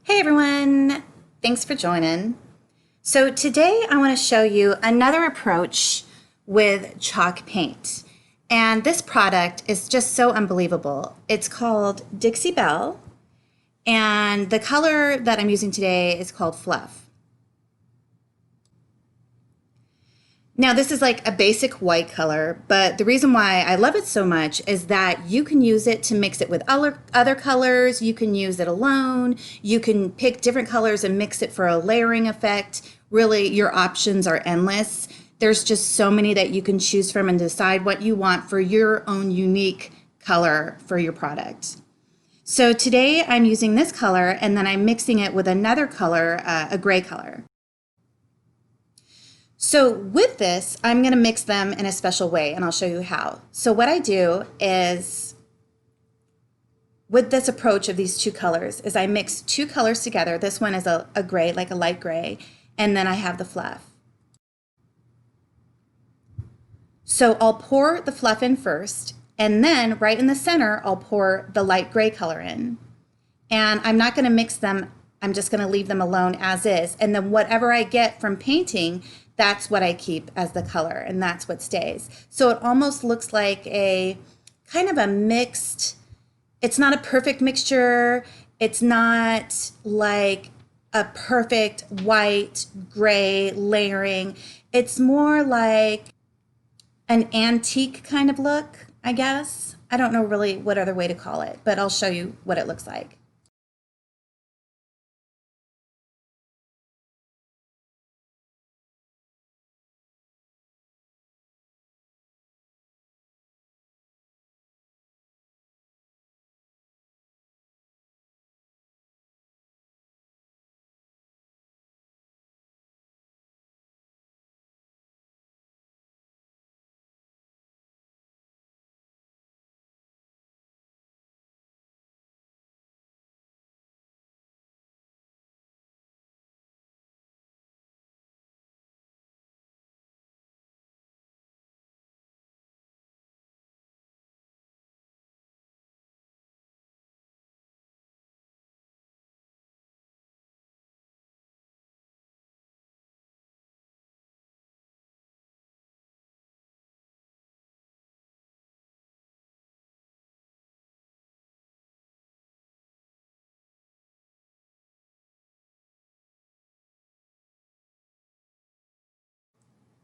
Hey everyone, thanks for joining. So today I want to show you another approach with chalk paint. And this product is just so unbelievable. It's called Dixie Belle, and the color that I'm using today is called Fluff. Now this is like a basic white color, but the reason why I love it so much is that you can use it to mix it with other colors. You can use it alone. You can pick different colors and mix it for a layering effect. Really, your options are endless. There's just so many that you can choose from and decide what you want for your own unique color for your product. So today I'm using this color and then I'm mixing it with another color, a gray color. So with this, I'm going to mix them in a special way, and I'll show you how. So what I do is, with this approach of these two colors, is I mix two colors together. This one is a gray, like a light gray, and then I have the fluff. So I'll pour the fluff in first, and then right in the center, I'll pour the light gray color in. And I'm not going to mix them. I'm just going to leave them alone as is. And then whatever I get from painting, that's what I keep as the color, and that's what stays. So it almost looks like a kind of a mixed, it's not a perfect mixture. It's not like a perfect white, gray layering. It's more like an antique kind of look, I guess. I don't know really what other way to call it, but I'll show you what it looks like.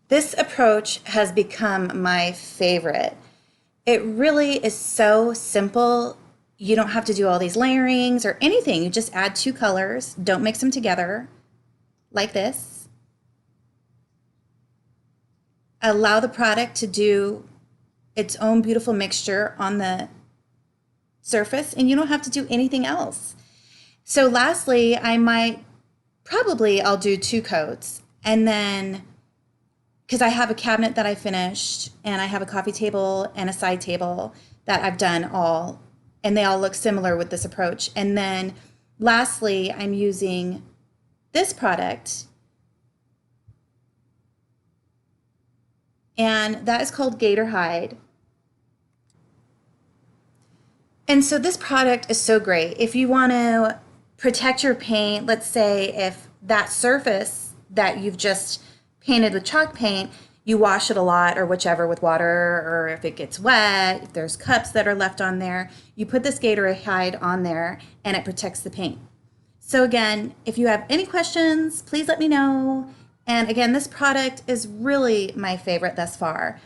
This approach has become my favorite. It really is so simple. You don't have to do all these layerings or anything. You just add two colors, don't mix them together like this. Allow the product to do its own beautiful mixture on the surface, and you don't have to do anything else. So lastly, I'll do two coats, and then because I have a cabinet that I finished, and I have a coffee table and a side table that I've done all, and they all look similar with this approach. And then lastly, I'm using this product, and that is called Gator Hide. And so this product is so great. If you want to protect your paint, let's say if that surface that you've just painted with chalk paint, you wash it a lot or whichever with water, or if it gets wet, if there's cups that are left on there, you put this Gator Hide on there and it protects the paint. So again, if you have any questions, please let me know. And again, this product is really my favorite thus far.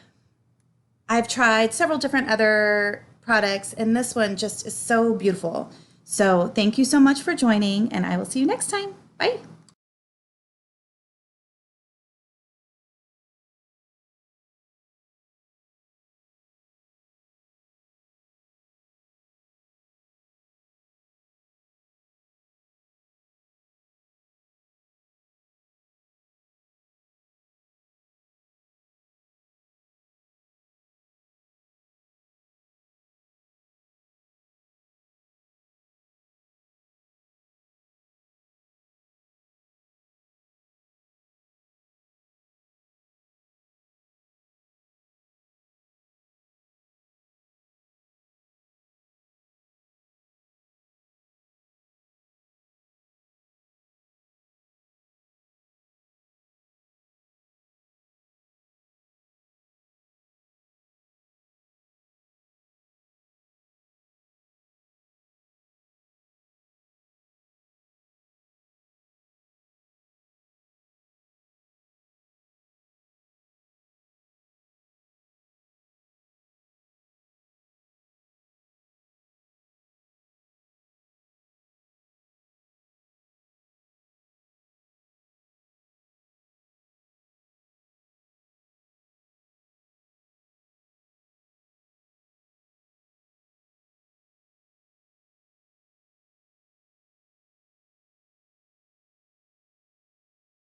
I've tried several different other products, and this one just is so beautiful. So thank you so much for joining, and I will see you next time. Bye.